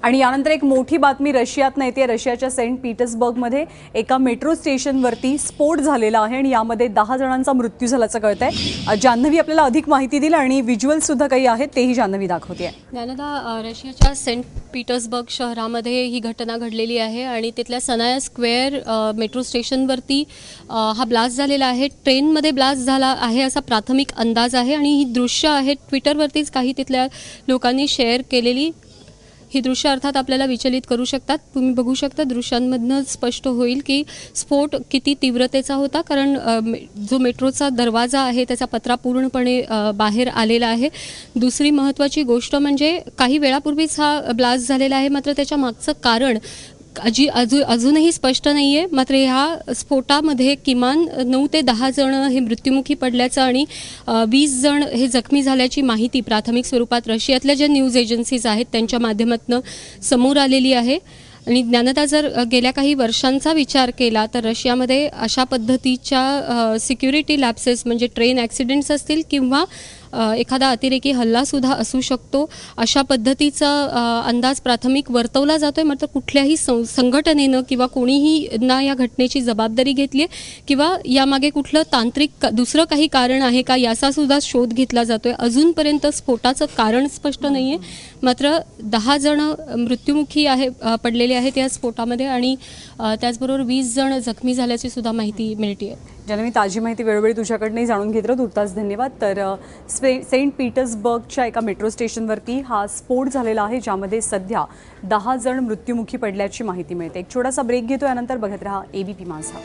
आणि यानंतर एक मोठी बातमी रशियातनं येते। रशियाच्या सेंट पीटर्सबर्गमध्ये एका मेट्रो स्टेशनवरती स्फोट झालेला आहे आणि यामध्ये 10 जणांचा मृत्यू झाल्याचं कळतंय। जान्हवी आपल्याला अधिक माहिती देईल आणि व्हिज्युअल्स सुद्धा काही आहेत तेही जान्हवी दाखवते। ज्ञानदा, रशियाच्या सेंट पीटर्सबर्ग शहरामध्ये ही घटना घडलेली आहे आणि तिथल्या सनाया स्क्वेअर मेट्रो स्टेशनवरती हा ब्लास्ट झालेला आहे। ट्रेनमध्ये ब्लास्ट झाला आहे असा प्राथमिक अंदाज आहे आणि ही दृश्य आहेत ट्विटरवरतीच काही तिथल्या लोकांनी शेअर केलेली। ही दृश्य अर्थात आपल्याला विचलित करू शकतात। तुम्ही बघू शकता दृश्यांमधनं स्पष्ट होईल की स्फोट किती तीव्रतेचा होता, कारण जो मेट्रोचा दरवाजा आहे त्याचा पत्रा पूर्णपणे बाहेर आलेला आहे। दुसरी महत्त्वाची गोष्ट म्हणजे काही वेळापूर्वीच हा ब्लास्ट झालेला आहे, मात्र त्याच्या मागचं कारण अजूनही स्पष्ट नाही आहे। मात्र ह्या स्फोटामध्ये किमान 9 ते 10 जण हे मृत्युमुखी पडल्याचं आणि 20 जण हे जखमी झाल्याची माहिती प्राथमिक स्वरूपात रशियातल्या ज्या न्यूज एजन्सीज आहेत त्यांच्या माध्यमातून समोर आलेली आहे। आणि ज्ञानदा, जर गेल्या काही वर्षांचा विचार केला तर रशियामध्ये अशा पद्धतीच्या सिक्युरिटी लॅप्सेस म्हणजे ट्रेन ॲक्सिडेंट्स असतील किंवा एखादा अतिरेकी हल्लासुद्धा असू शकतो, अशा पद्धतीचा अंदाज प्राथमिक वर्तवला जातोय। मात्र कुठल्याही संघटनेनं किंवा कोणीही ना या घटनेची जबाबदारी घेतली आहे किंवा यामागे कुठलं तांत्रिक दुसरं काही कारण आहे का याचा सुद्धा शोध घेतला जातोय। अजूनपर्यंत स्फोटाचं कारण स्पष्ट नाही आहे, मात्र 10 जण मृत्युमुखी पडलेले आहेत या स्फोटामध्ये आणि त्याचबरोबर 20 जण जखमी झाल्याची सुद्धा माहिती मिळते आहे। जान्हवी, ताजी माहिती वेळोवेळी तुझ्याकडनंही जाणून घेत राहू, तुर्तास धन्यवाद। तर सेंट पीटर्सबर्गच्या एका मेट्रो स्टेशनवरती हा स्फोट झालेला आहे ज्यामध्ये सध्या 10 जण मृत्युमुखी पडल्याची माहिती मिळते। एक छोटासा ब्रेक घेतो, यानंतर बघत रहा एबीपी माझा।